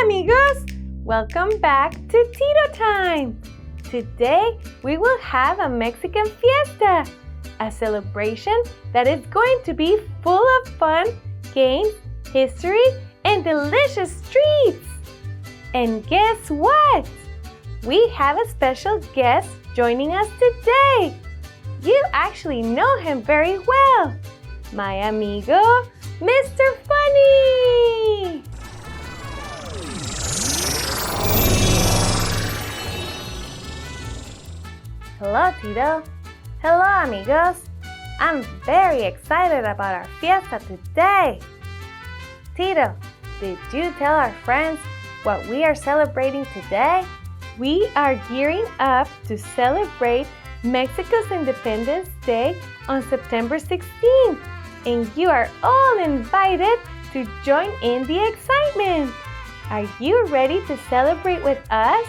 amigos! Welcome back to Tito Time! Today we will have a Mexican fiesta, a celebration that is going to be full of fun, games, history, and delicious treats! And guess what? We have a special guest joining us today! You actually know him very well! My amigo, Mr. Funny! Hello, Tito. Hello, amigos. I'm very excited about our fiesta today. Tito, did you tell our friends what we are celebrating today? We are gearing up to celebrate Mexico's Independence Day on September 16th, and you are all invited to join in the excitement. Are you ready to celebrate with us?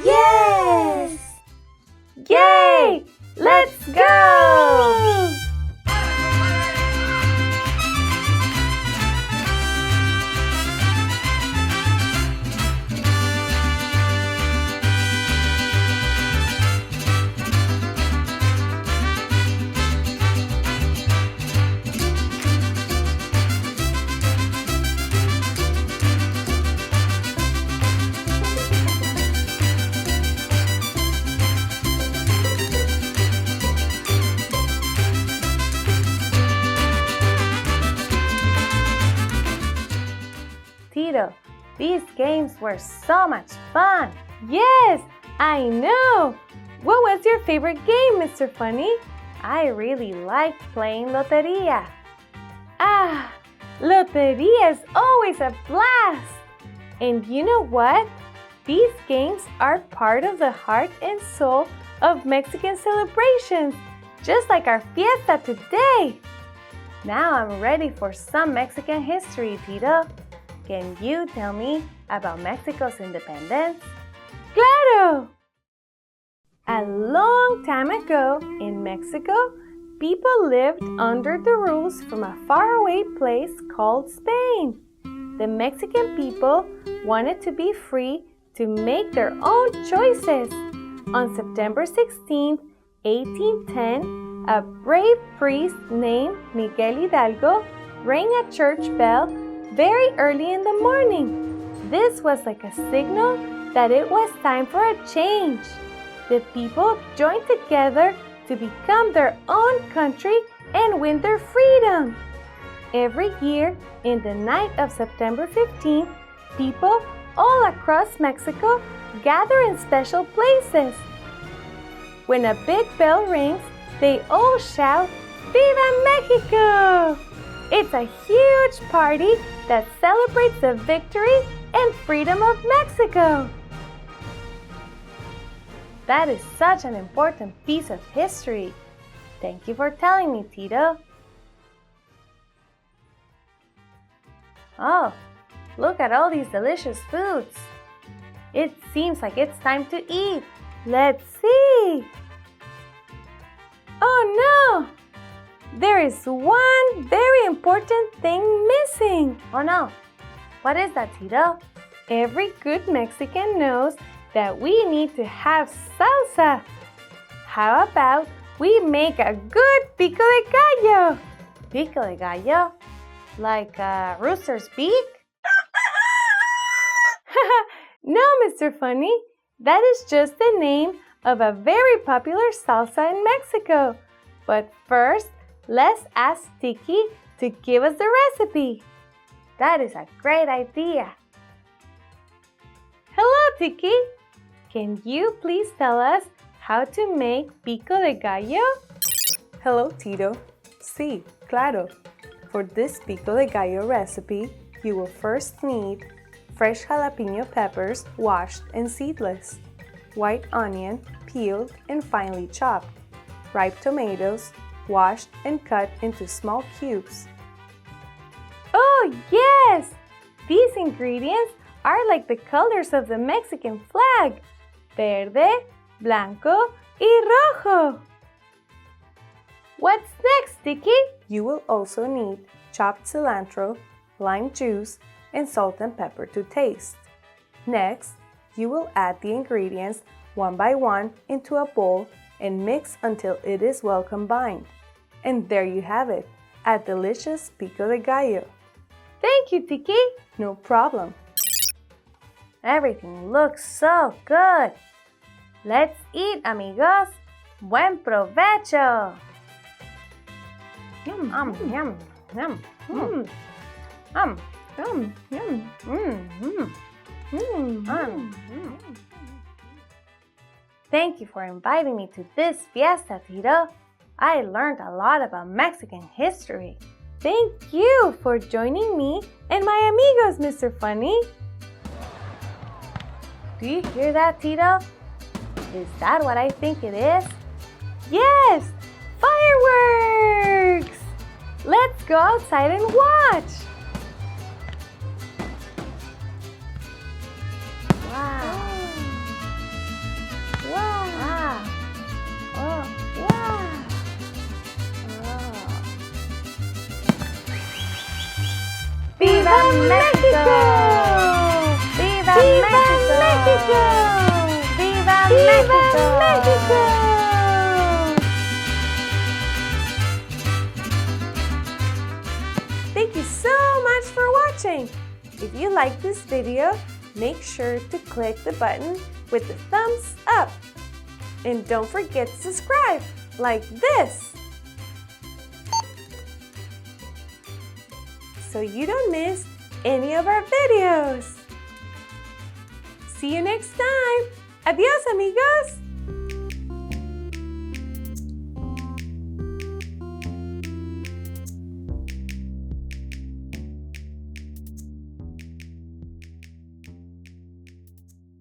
Yes! Yay! Let's go! Tito, these games were so much fun. Yes, I know. What was your favorite game, Mr. Funny? I really liked playing Loteria. Loteria is always a blast. And you know what? These games are part of the heart and soul of Mexican celebrations, just like our fiesta today. Now I'm ready for some Mexican history, Tito. Can you tell me about Mexico's independence? ¡Claro! A long time ago in Mexico, people lived under the rules from a faraway place called Spain. The Mexican people wanted to be free to make their own choices. On September 16, 1810, a brave priest named Miguel Hidalgo rang a church bell very early in the morning. This was like a signal that it was time for a change. The people joined together to become their own country and win their freedom. Every year, in the night of September 15th, people all across Mexico gather in special places. When a big bell rings, they all shout, "Viva Mexico!" It's a huge party that celebrates the victory and freedom of Mexico. That is such an important piece of history. Thank you for telling me, Tito. Oh, look at all these delicious foods. It seems like it's time to eat. Let's see. Oh no! There is one very important thing missing. Oh no, what is that, Tito? Every good Mexican knows that we need to have salsa. How about we make a good pico de gallo? Pico de gallo? Like a rooster's beak? No, Mr. Funny. That is just the name of a very popular salsa in Mexico. But first, let's ask Tiki to give us the recipe. That is a great idea. Hello, Tiki. Can you please tell us how to make pico de gallo? Hello, Tito. Sí, claro. For this pico de gallo recipe, you will first need fresh jalapeno peppers washed and seedless, white onion peeled and finely chopped, ripe tomatoes washed and cut into small cubes. Oh, yes! These ingredients are like the colors of the Mexican flag: verde, blanco, y rojo. What's next, Tiki? You will also need chopped cilantro, lime juice, and salt and pepper to taste. Next, you will add the ingredients one by one into a bowl and mix until it is well combined. And there you have it, a delicious Pico de Gallo. Thank you, Tiki. No problem. Everything looks so good. Let's eat, amigos. Buen provecho. Yum, yum, yum. Yum, yum, yum. Thank you for inviting me to this fiesta, Tito. I learned a lot about Mexican history. Thank you for joining me and my amigos, Mr. Funny. Do you hear that, Tito? Is that what I think it is? Yes! Fireworks! Let's go outside and watch! Wow! Wow! Wow! Oh, wow! Oh. Viva Mexico! Viva Mexico! Viva Mexico! Thank you so much for watching. If you like this video, make sure to click the button with the thumbs up. And don't forget to subscribe, like this, so you don't miss any of our videos. See you next time. Adios, amigos.